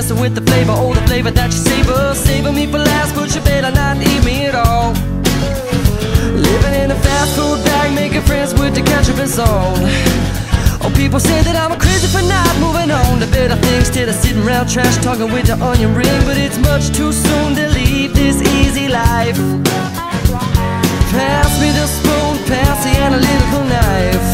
messing with the flavor, oh the flavor that you savor. Savor me for last, but you better not eat me at all. Living in a fast food bag, making friends with the ketchup and salt. Oh, people say that I'm crazy for not moving on to better things, instead of sitting around trash talking with the onion ring. But it's much too soon to leave this easy life. Pass me the spoon, pass the analytical knife,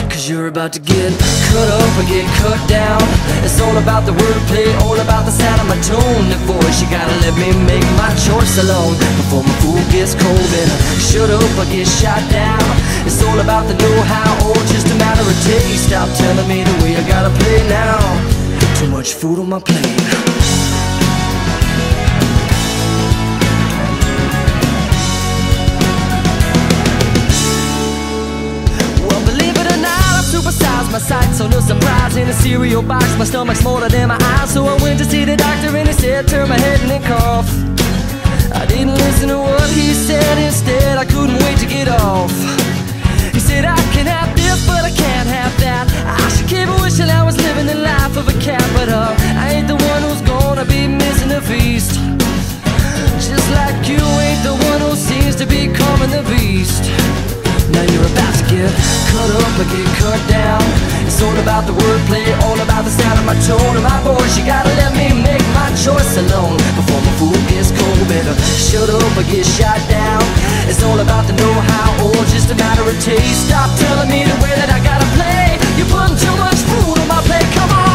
'cause you're about to get cut up or get cut down. It's all about the wordplay, all about the sound of my tone, the voice. You gotta let me make my choice alone before my food gets cold. Better shut up or get shot down. It's all about the know-how, or just a matter of taste. Stop telling me the way I gotta play now. Too much food on my plate. My sight, so no surprise, in a cereal box. My stomach's smaller than my eyes, so I went to see the doctor and he said turn my head and then cough. I didn't listen to what he said, instead I couldn't wait to get off. He said I can have this but I can't have that. I should keep wishing I was living the life of a cat, but I ain't the one who's gonna be missing the feast. Just like you ain't the one who seems to be calming the beast. Now you're about to get cut up or get cut down. It's all about the wordplay, all about the sound of my tone and my voice. You gotta let me make my choice alone before my food gets cold. Better shut up or get shot down. It's all about the know-how, or just a matter of taste. Stop telling me the way that I gotta play. You're putting too much food on my plate, come on.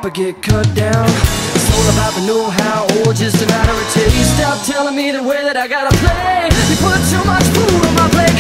Or get cut down. It's all about the know-how, or just a matter of taste. Stop telling me the way that I gotta play. You put too much food on my plate.